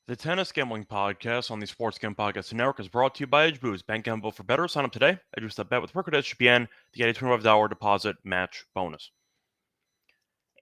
The Tennis Gambling Podcast on the Sports Gambling Podcast Network is brought to you by Edge Boost. Bank gamble for better. Sign up today. Edge that bet with Record SGPN to get a $25 deposit match bonus.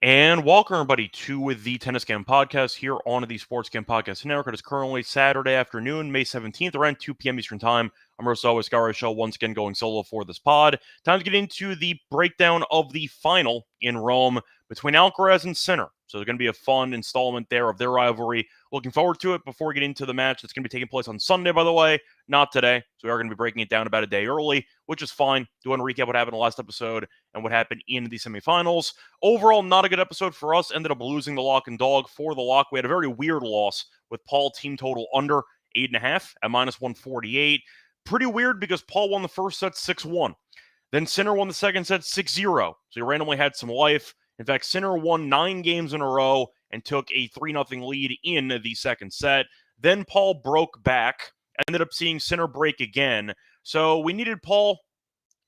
And welcome, everybody, to the Tennis Gambling Podcast here on the Sports Gambling Podcast Network. It is currently Saturday afternoon, May 17th, around 2 p.m. Eastern Time. I'm your host, Scott Reichel, once again going solo for this pod. Time to get into the breakdown of the final in Rome between Alcaraz and Sinner. So there's going to be a fun installment there of their rivalry. Looking forward to it. Before we get into the match that's going to be taking place on Sunday, by the way, not today. So we are going to be breaking it down about a day early, which is fine. Do want to recap what happened in the last episode and what happened in the semifinals. Overall, not a good episode for us. Ended up losing the lock and dog for the lock. We had a very weird loss with Paul team total under 8.5 at minus 148. Pretty weird because Paul won the first set 6-1. Then Sinner won the second set 6-0. So he randomly had some life. In fact, Sinner won 9 games in a row and took a 3-0 lead in the second set. Then Paul broke back, ended up seeing Sinner break again. So we needed Paul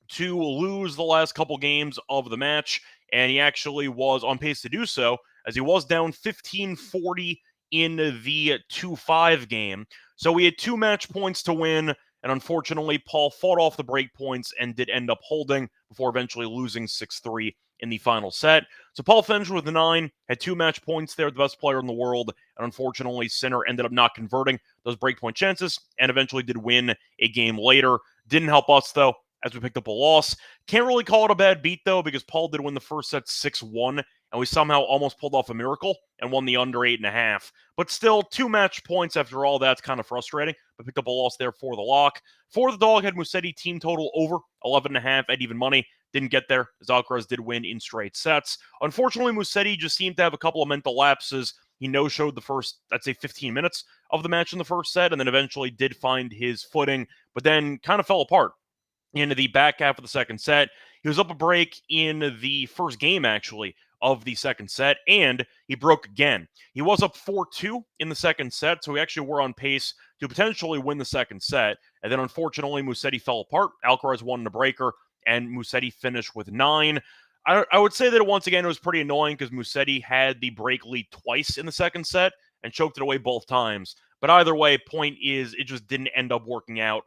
to lose the last couple games of the match, and he actually was on pace to do so, as he was down 15-40 in the 2-5 game. So we had 2 match points to win, and unfortunately, Paul fought off the break points and did end up holding before eventually losing 6-3 in the final set. So Paul finished with 9, had 2 match points there, the best player in the world, and unfortunately, Sinner ended up not converting those breakpoint chances and eventually did win a game later. Didn't help us, though, as we picked up a loss. Can't really call it a bad beat, though, because Paul did win the first set 6-1, and we somehow almost pulled off a miracle and won the under 8.5. But still, 2 match points after all, that's kind of frustrating. But picked up a loss there for the lock. For the dog, had Musetti team total over 11.5 at even money. Didn't get there, as Alcaraz did win in straight sets. Unfortunately, Musetti just seemed to have a couple of mental lapses. He no-showed the first, I'd say, 15 minutes of the match in the first set, and then eventually did find his footing, but then kind of fell apart into the back half of the second set. He was up a break in the first game, actually, of the second set, and he broke again. He was up 4-2 in the second set, so we actually were on pace to potentially win the second set. And then, unfortunately, Musetti fell apart. Alcaraz won the breaker, and Musetti finished with 9. I would say that once again, it was pretty annoying because Musetti had the break lead twice in the second set and choked it away both times. But either way, point is, it just didn't end up working out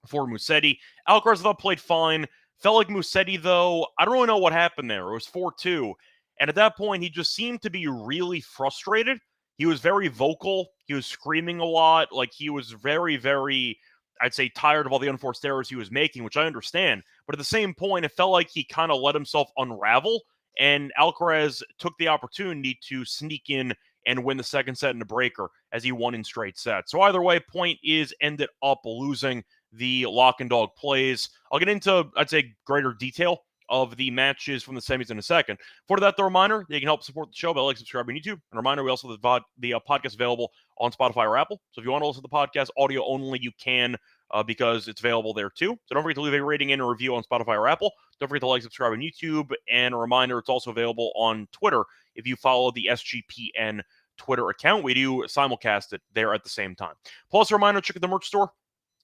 for Musetti. Alcaraz, I thought, played fine. Felt like Musetti, though, I don't really know what happened there. It was 4-2. And at that point, he just seemed to be really frustrated. He was very vocal. He was screaming a lot. Like, he was very, very, I'd say, tired of all the unforced errors he was making, which I understand. But at the same point, it felt like he kind of let himself unravel. And Alcaraz took the opportunity to sneak in and win the second set in the breaker as he won in straight sets. So either way, point is ended up losing the lock and dog plays. I'll get into, I'd say, greater detail of the matches from the semis in a second. For that, the reminder, you can help support the show by like, subscribing on YouTube. And a reminder, we also have the podcast available on Spotify or Apple. So if you want to listen to the podcast audio only, you can, because it's available there too. So don't forget to leave a rating and a review on Spotify or Apple. Don't forget to like, subscribe on YouTube. And a reminder, it's also available on Twitter if you follow the SGPN Twitter account. We do simulcast it there at the same time. Plus, a reminder, check out the merch store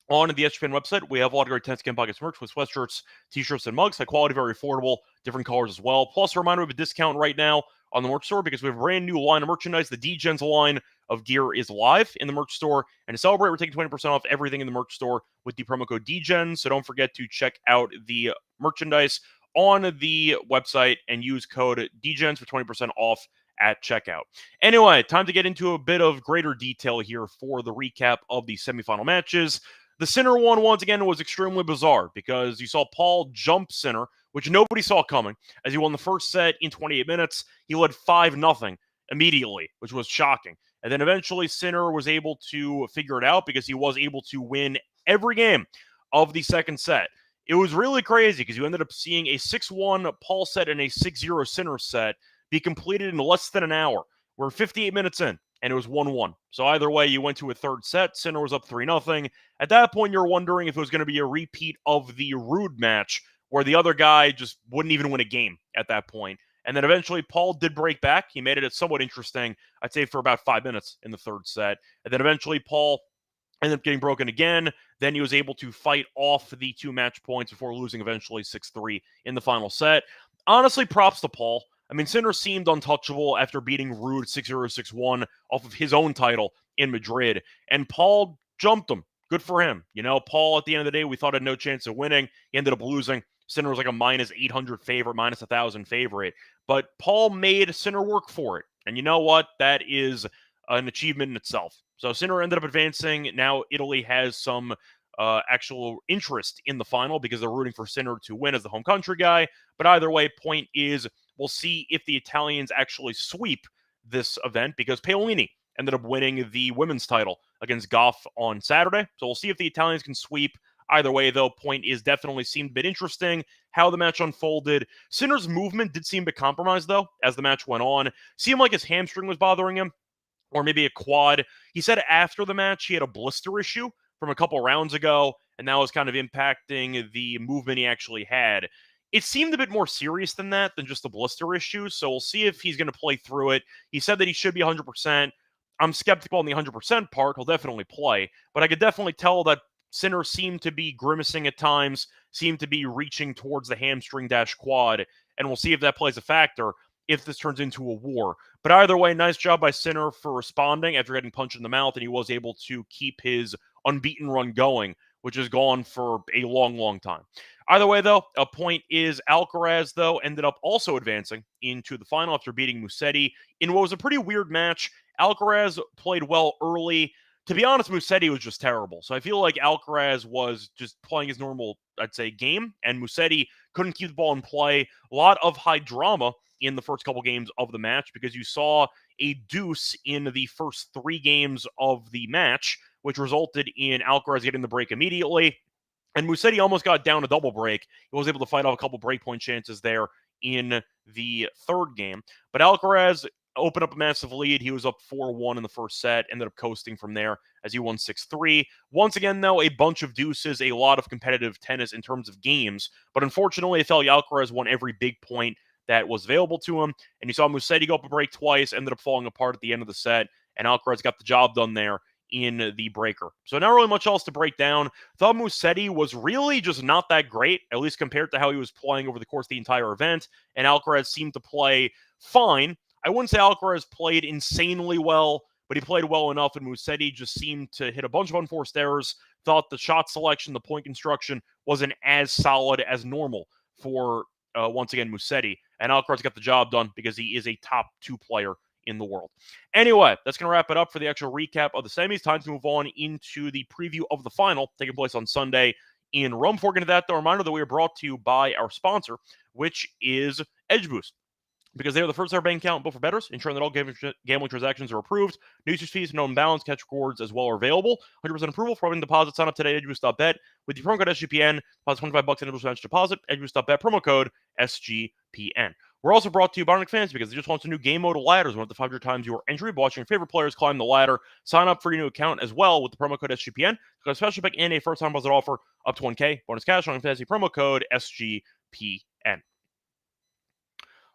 on the SGPN website. We have a lot of great Tennis Game Podcast merch with sweatshirts, t-shirts, and mugs. High quality, very affordable, different colors as well. Plus, a reminder, we have a discount right now on the merch store because we have a brand new line of merchandise. The D-Gens line of gear is live in the merch store. And to celebrate, we're taking 20% off everything in the merch store with the promo code D-Gens. So don't forget to check out the merchandise on the website and use code D-Gens for 20% off at checkout. Anyway, time to get into a bit of greater detail here for the recap of the semifinal matches. The Sinner one, once again, was extremely bizarre because you saw Paul jump Sinner, which nobody saw coming, as he won the first set in 28 minutes. He led 5-0 immediately, which was shocking. And then eventually Sinner was able to figure it out because he was able to win every game of the second set. It was really crazy because you ended up seeing a 6-1 Paul set and a 6-0 Sinner set be completed in less than an hour. We're 58 minutes in, and it was 1-1. So either way, you went to a third set. Sinner was up 3-0. At that point, you're wondering if it was going to be a repeat of the Ruud match, where the other guy just wouldn't even win a game at that point. And then eventually, Paul did break back. He made it somewhat interesting, I'd say, for about 5 minutes in the third set. And then eventually, Paul ended up getting broken again. Then he was able to fight off the 2 match points before losing eventually 6-3 in the final set. Honestly, props to Paul. I mean, Sinner seemed untouchable after beating Ruud 6-0, 6-1 off of his own title in Madrid, and Paul jumped him. Good for him. Paul, at the end of the day, we thought had no chance of winning. He ended up losing. Sinner was like a minus 800 favorite, minus 1,000 favorite. But Paul made Sinner work for it. And you know what? That is an achievement in itself. So Sinner ended up advancing. Now Italy has some actual interest in the final because they're rooting for Sinner to win as the home country guy. But either way, point is, we'll see if the Italians actually sweep this event because Paolini ended up winning the women's title against Goff on Saturday. So we'll see if the Italians can sweep. Either way, though, point is definitely seemed a bit interesting how the match unfolded. Sinner's movement did seem to compromise, though, as the match went on. Seemed like his hamstring was bothering him, or maybe a quad. He said after the match he had a blister issue from a couple rounds ago, and that was kind of impacting the movement he actually had. It seemed a bit more serious than that, than just the blister issue, so we'll see if he's going to play through it. He said that he should be 100%. I'm skeptical on the 100% part. He'll definitely play, but I could definitely tell that Sinner seemed to be grimacing at times, seemed to be reaching towards the hamstring - quad, and we'll see if that plays a factor if this turns into a war. But either way, nice job by Sinner for responding after getting punched in the mouth, and he was able to keep his unbeaten run going, which has gone for a long, long time. Either way, though, a point is Alcaraz, though, ended up also advancing into the final after beating Musetti in what was a pretty weird match. Alcaraz played well early. To be honest, Musetti was just terrible. So I feel like Alcaraz was just playing his normal, I'd say, game, and Musetti couldn't keep the ball in play. A lot of high drama in the first couple games of the match because you saw a deuce in the first 3 games of the match, which resulted in Alcaraz getting the break immediately. And Musetti almost got down a double break. He was able to fight off a couple breakpoint chances there in the third game. But Alcaraz opened up a massive lead. He was up 4-1 in the first set, ended up coasting from there as he won 6-3. Once again, though, a bunch of deuces, a lot of competitive tennis in terms of games. But unfortunately, I felt Alcaraz won every big point that was available to him. And you saw Musetti go up a break twice, ended up falling apart at the end of the set, and Alcaraz got the job done there in the breaker. So not really much else to break down. Thought Musetti was really just not that great, at least compared to how he was playing over the course of the entire event, and Alcaraz seemed to play fine. I wouldn't say Alcaraz played insanely well, but he played well enough, and Musetti just seemed to hit a bunch of unforced errors. Thought the shot selection, the point construction wasn't as solid as normal for, once again, Musetti. And Alcaraz got the job done because he is a top 2 player in the world. Anyway, that's going to wrap it up for the actual recap of the semis. Time to move on into the preview of the final, taking place on Sunday in Rome. Before we get into that, the reminder that we are brought to you by our sponsor, which is EdgeBoost, because they are the first ever bank account built for bettors, ensuring that all gambling transactions are approved. No usage fees, no imbalance, catch rewards as well are available. 100% approval for opening deposit. Sign up today at edgeboost.bet with the promo code SGPN. Deposit $25 in initial deposit. Edgeboost.bet, promo code SGPN. We're also brought to you by Bionic Fans because they just launched a new game mode of ladders. One of the 500 times your entry by watching your favorite players climb the ladder. Sign up for your new account as well with the promo code SGPN. Got a special pick and a first-time deposit offer up to 1K. Bonus cash on fantasy promo code SGPN.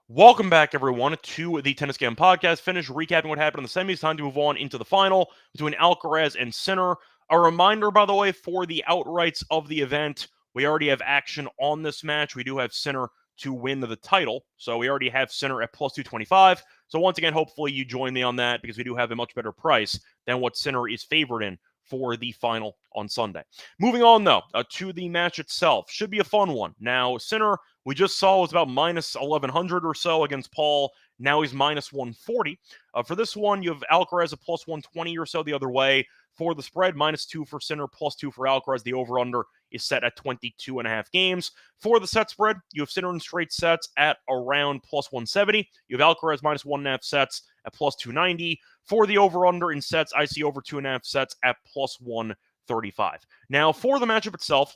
Welcome back, everyone, to the Tennis Game Podcast. Finish recapping what happened in the semis. Time to move on into the final between Alcaraz and Sinner. A reminder, by the way, for the outrights of the event, we already have action on this match. We do have Sinner to win the title, so we already have Sinner at plus 225. So once again, hopefully you join me on that because we do have a much better price than what Sinner is favored in for the final on Sunday. Moving on, though, to the match itself. Should be a fun one. Now, Sinner, we just saw, was about minus 1,100 or so against Paul. Now he's minus 140. For this one, you have Alcaraz at plus 120 or so the other way. For the spread, -2 for Sinner, +2 for Alcaraz. The over-under is set at 22.5 games. For the set spread, you have Sinner in straight sets at around +170. You have Alcaraz -1.5 sets at +290. For the over-under in sets, I see over 2.5 sets at +135. Now, for the matchup itself,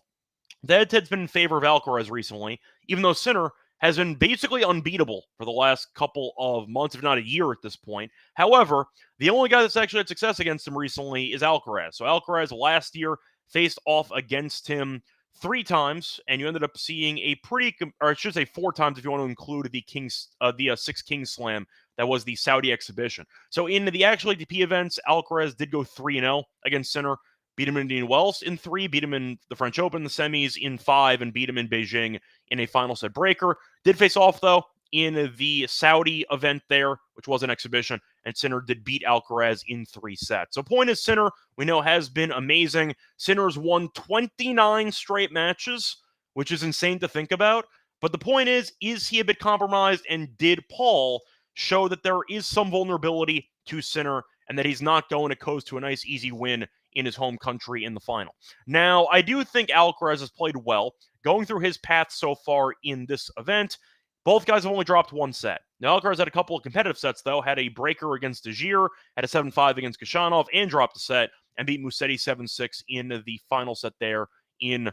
the head-to-head's been in favor of Alcaraz recently, even though Sinner has been basically unbeatable for the last couple of months, if not a year at this point. However, the only guy that's actually had success against him recently is Alcaraz. So Alcaraz last year faced off against him 3 times, and you ended up seeing a pretty, or I should say 4 times if you want to include the Six Kings Slam that was the Saudi exhibition. So in the actual ATP events, Alcaraz did go 3-0 against Sinner. Beat him in Indian Wells in 3, beat him in the French Open, the semis in 5, and beat him in Beijing in a final set breaker. Did face off, though, in the Saudi event there, which was an exhibition, and Sinner did beat Alcaraz in 3 sets. So point is, Sinner, we know, has been amazing. Sinner's won 29 straight matches, which is insane to think about. But the point is he a bit compromised, and did Paul show that there is some vulnerability to Sinner and that he's not going to coast to a nice, easy win in his home country in the final? Now, I do think Alcaraz has played well. Going through his path so far in this event, both guys have only dropped 1 set. Now, Alcaraz had a couple of competitive sets, though. Had a breaker against Desir, had a 7-5 against Khachanov, and dropped a set, and beat Musetti 7-6 in the final set there in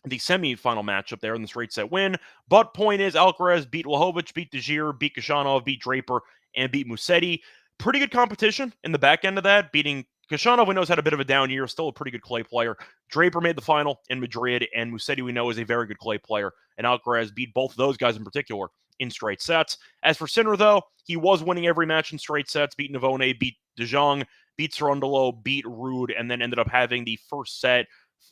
the semi-final matchup there in the straight set win. But point is, Alcaraz beat Lajovic, beat Desir, beat Khachanov, beat Draper, and beat Musetti. Pretty good competition in the back end of that, beating Khachanov, we know, has had a bit of a down year, still a pretty good clay player. Draper made the final in Madrid, and Musetti, we know, is a very good clay player. And Alcaraz beat both of those guys in particular in straight sets. As for Sinner, though, he was winning every match in straight sets, beat Navone, beat De Jong, beat Cerundolo, beat Ruud, and then ended up having the first set,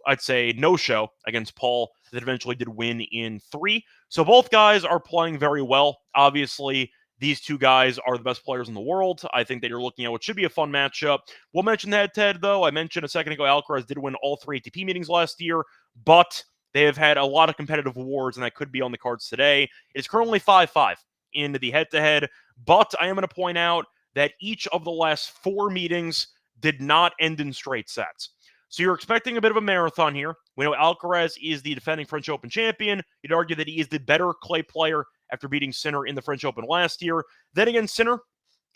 I'd say, no-show against Paul that eventually did win in 3. So both guys are playing very well. Obviously, these two guys are the best players in the world. I think that you're looking at what should be a fun matchup. We'll mention the head-to-head, though. I mentioned a second ago Alcaraz did win all 3 ATP meetings last year, but they have had a lot of competitive awards, and that could be on the cards today. It is currently 5-5 in the head-to-head, but I am going to point out that each of the last 4 meetings did not end in straight sets. So you're expecting a bit of a marathon here. We know Alcaraz is the defending French Open champion. You'd argue that he is the better clay player after beating Sinner in the French Open last year. Then again, Sinner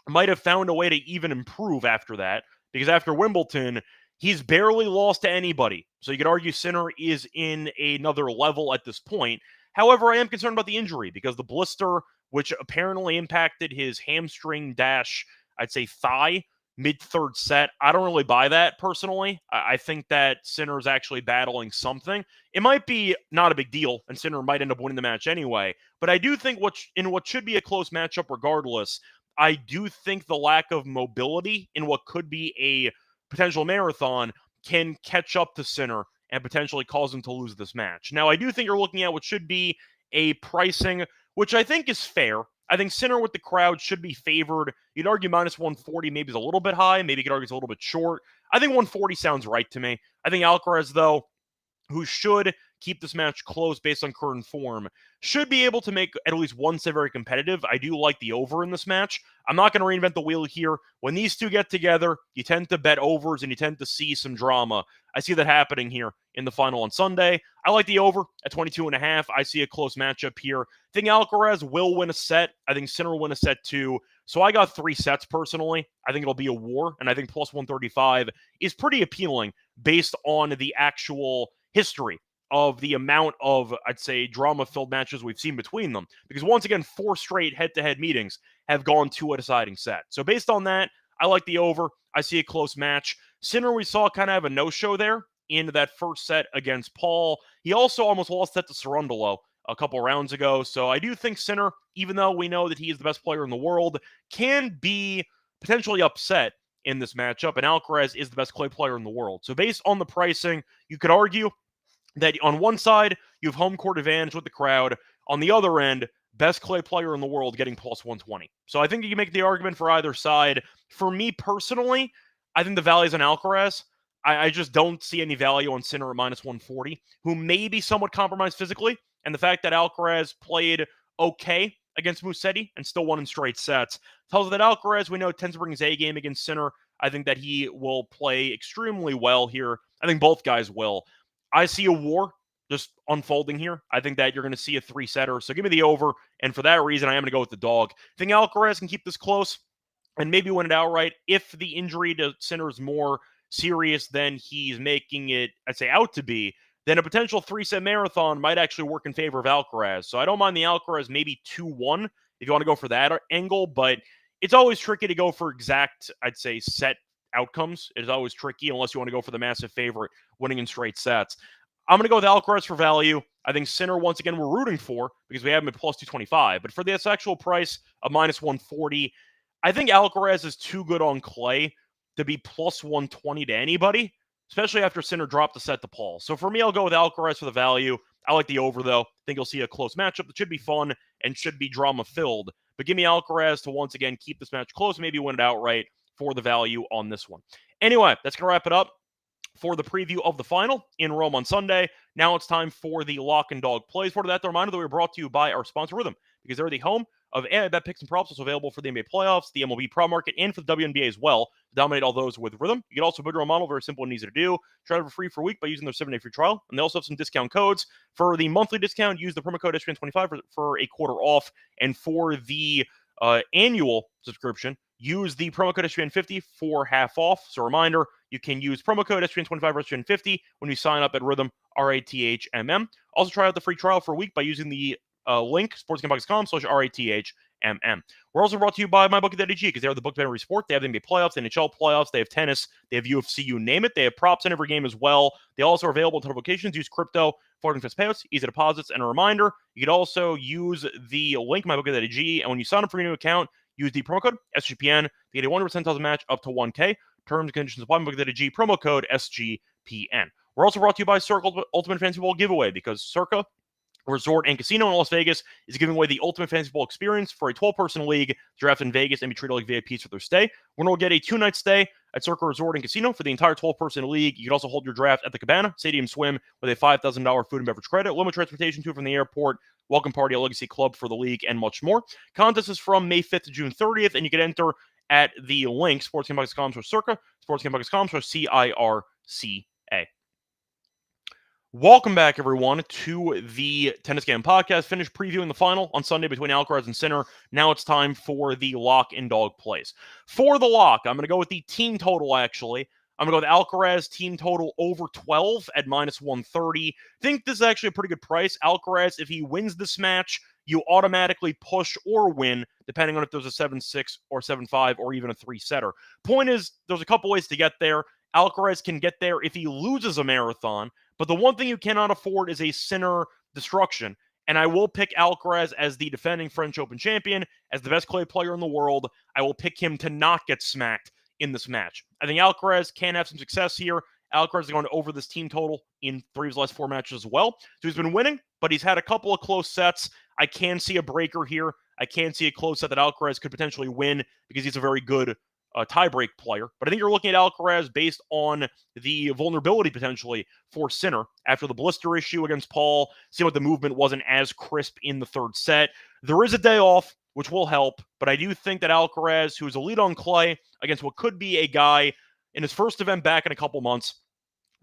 might have found a way to even improve after that, because after Wimbledon, he's barely lost to anybody. So you could argue Sinner is in another level at this point. However, I am concerned about the injury, because the blister, which apparently impacted his hamstring dash, I'd say thigh, mid-third set, I don't really buy that personally. I think that Sinner is actually battling something. It might be not a big deal, and Sinner might end up winning the match anyway. But I do think in what should be a close matchup regardless, I do think the lack of mobility in what could be a potential marathon can catch up to Sinner and potentially cause him to lose this match. Now, I do think you're looking at what should be a pricing, which I think is fair. I think Sinner with the crowd should be favored. You'd argue minus 140 maybe is a little bit high. Maybe you could argue it's a little bit short. I think 140 sounds right to me. I think Alcaraz, though, who should keep this match close based on current form, should be able to make at least one set very competitive. I do like the over in this match. I'm not going to reinvent the wheel here. When these two get together, you tend to bet overs and you tend to see some drama. I see that happening here in the final on Sunday. I like the over at 22.5. I see a close matchup here. I think Alcaraz will win a set. I think Sinner will win a set too. So I got 3 sets personally. I think it'll be a war, and I think plus 135 is pretty appealing based on the actual history of the amount of, I'd say, drama-filled matches we've seen between them. Because once again, 4 straight head-to-head meetings have gone to a deciding set. So based on that, I like the over. I see a close match. Sinner, we saw kind of have a no-show there in that first set against Paul. He also almost lost that to Cerundolo a couple rounds ago. So I do think Sinner, even though we know that he is the best player in the world, can be potentially upset in this matchup, and Alcaraz is the best clay player in the world. So based on the pricing, you could argue that on one side, you have home court advantage with the crowd. On the other end, best clay player in the world getting plus 120. So I think you can make the argument for either side. For me personally, I think the value is on Alcaraz. I just don't see any value on Sinner at minus 140, who may be somewhat compromised physically. And the fact that Alcaraz played okay against Musetti and still won in straight sets tells us that Alcaraz, we know, tends to bring his A game against Sinner. I think that he will play extremely well here. I think both guys will. I see a war just unfolding here. I think that you're going to see a 3-setter. So give me the over. And for that reason, I am going to go with the dog. I think Alcaraz can keep this close and maybe win it outright. If the injury to Sinner is more serious than he's making it, I'd say, out to be, then a potential 3-set marathon might actually work in favor of Alcaraz. So I don't mind the Alcaraz maybe 2-1 if you want to go for that angle, but it's always tricky to go for exact, I'd say, set outcomes. It is always tricky unless you want to go for the massive favorite winning in straight sets. I'm going to go with Alcaraz for value. I think Sinner, once again, we're rooting for because we have him at plus 225. But for this actual price of minus 140, I think Alcaraz is too good on clay to be plus 120 to anybody, especially after Sinner dropped the set to Paul. So for me, I'll go with Alcaraz for the value. I like the over, though. I think you'll see a close matchup that should be fun. and should be drama-filled. But give me Alcaraz to once again keep this match close, maybe win it outright for the value on this one. Anyway, that's going to wrap it up for the preview of the final in Rome on Sunday. Now it's time for the lock and dog plays. For that, the reminder that we're brought to you by our sponsor, Rhythm, because they're the home of AI bet picks and props, also available for the NBA playoffs, the MLB prop market, and for the WNBA as well. To dominate all those with Rhythm. You can also build your own model, very simple and easy to do. Try it for free for a week by using their 7-day free trial. And they also have some discount codes. For the monthly discount, use the promo code SGPN25 for a quarter off. And for the annual subscription, use the promo code SGPN50 for half off. So a reminder, you can use promo code SGPN25 or SGPN50 when you sign up at Rhythm, RATHMM. Also try out the free trial for a week by using the link, sportsgamepodcast.com/RATHMM. We're also brought to you by MyBookie.ag because they're the book of every sport. They have the NBA playoffs, the NHL playoffs, they have tennis, they have UFC, you name it. They have props in every game as well. They also are available in ton of locations. Use crypto for fast payouts, easy deposits, and a reminder, you can also use the link, MyBookie.ag, and when you sign up for your new account, use the promo code SGPN to get a 100% match up to 1K. Terms and conditions apply. MyBookie.ag, promo code SGPN. We're also brought to you by Circa Ultimate Fantasy Ball Giveaway because Circa Resort and Casino in Las Vegas is giving away the ultimate fantasy ball experience for a 12-person league draft in Vegas and be treated like VIPs for their stay. We're going to get a 2-night stay at Circa Resort and Casino for the entire 12-person league. You can also hold your draft at the Cabana Stadium Swim with a $5,000 food and beverage credit, limited transportation to and from the airport, welcome party at Legacy Club for the league, and much more. Contest is from May 5th to June 30th, and you can enter at the link, sportsgamepodcast.com/circa, sportsgamepodcast.com/CIRCA. Welcome back, everyone, to the Tennis Game Podcast. Finished previewing the final on Sunday between Alcaraz and Sinner. Now it's time for the lock and dog plays. For the lock, I'm going to go with the team total, actually. I'm going to go with Alcaraz team total over 12 at -130. Think this is actually a pretty good price. Alcaraz, if he wins this match, you automatically push or win, depending on if there's a 7-6 or 7-5 or even a 3-setter. Point is, there's a couple ways to get there. Alcaraz can get there if he loses a marathon, but the one thing you cannot afford is a Sinner destruction. And I will pick Alcaraz as the defending French Open champion, as the best clay player in the world. I will pick him to not get smacked in this match. I think Alcaraz can have some success here. Alcaraz is going over this team total in 3 of his last 4 matches as well. So he's been winning, but he's had a couple of close sets. I can see a breaker here. I can see a close set that Alcaraz could potentially win because he's a very good tiebreak player. But I think you're looking at Alcaraz based on the vulnerability potentially for Sinner after the blister issue against Paul. See what the movement wasn't as crisp in the 3rd set. There is a day off, which will help, but I do think that Alcaraz, who is a lead on clay against what could be a guy in his first event back in a couple months,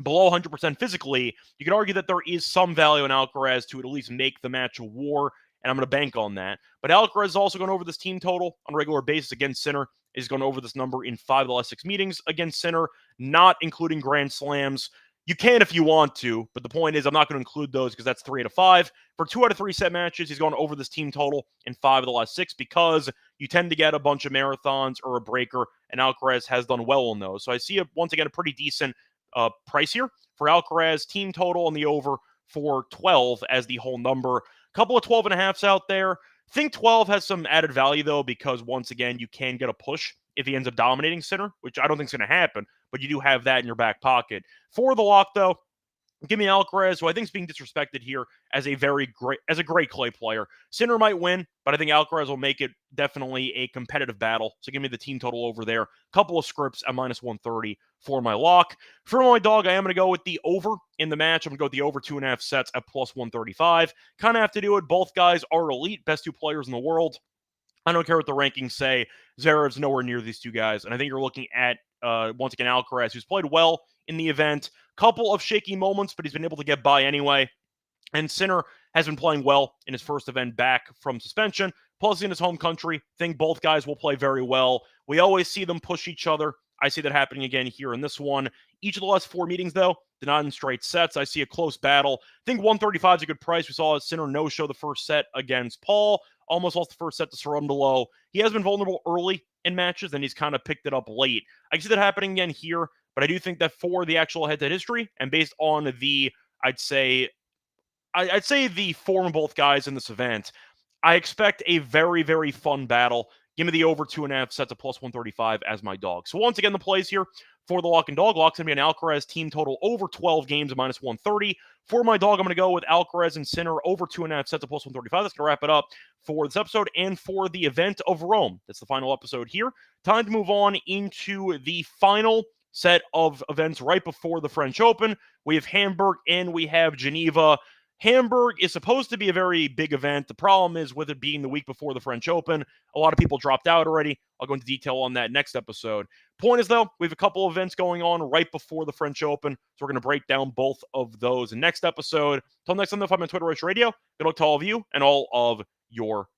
below 100% physically, you could argue that there is some value in Alcaraz to at least make the match a war, and I'm going to bank on that. But Alcaraz is also going over this team total on a regular basis against Sinner. Is going over this number in 5 of the last 6 meetings against Sinner, not including Grand Slams. You can if you want to, but the point is I'm not going to include those because that's 3 out of 5. For 2 out of 3 set matches, he's going over this team total in 5 of the last 6 because you tend to get a bunch of marathons or a breaker, and Alcaraz has done well on those. So I see, once again, a pretty decent price here for Alcaraz team total on the over for 12 as the whole number. Couple of 12.5s out there. Think 12 has some added value, though, because once again, you can get a push if he ends up dominating Sinner, which I don't think is going to happen, but you do have that in your back pocket. For the lock, though, give me Alcaraz, who I think is being disrespected here as a great clay player. Sinner might win, but I think Alcaraz will make it definitely a competitive battle. So give me the team total over there. Couple of scripts at -130 for my lock. For my dog, I am going to go with the over in the match. I'm going to go with the over 2.5 sets at +135. Kind of have to do it. Both guys are elite, best 2 players in the world. I don't care what the rankings say. Zverev's nowhere near these 2 guys. And I think you're looking at, once again, Alcaraz, who's played well in the event. Couple of shaky moments, but he's been able to get by anyway. And Sinner has been playing well in his first event back from suspension. Plus, in his home country, think both guys will play very well. We always see them push each other. I see that happening again here in this one. Each of the last 4 meetings, though, they're not in straight sets. I see a close battle. I think 135 is a good price. We saw Sinner no-show the first set against Paul. Almost lost the first set to Cerundolo. He has been vulnerable early in matches, and he's kind of picked it up late. I can see that happening again here, but I do think that for the actual head-to-head history, and based on the, I'd say the form of both guys in this event, I expect a very, very fun battle. Give me the over 2.5 sets of plus 135 as my dog. So once again, the plays here for the lock and dog. Lock's going to be an Alcaraz team total over 12 games at minus 130. For my dog, I'm going to go with Alcaraz and Sinner over 2.5 sets of plus 135. That's going to wrap it up for this episode and for the event of Rome. That's the final episode here. Time to move on into the final set of events right before the French Open. We have Hamburg and we have Geneva. Hamburg is supposed to be a very big event. The problem is with it being the week before the French Open, a lot of people dropped out already. I'll go into detail on that next episode. Point is, though, we have a couple of events going on right before the French Open, so we're going to break down both of those in next episode. Until next time, I'm on Twitter, Reichel Radio. Good luck to all of you and all of your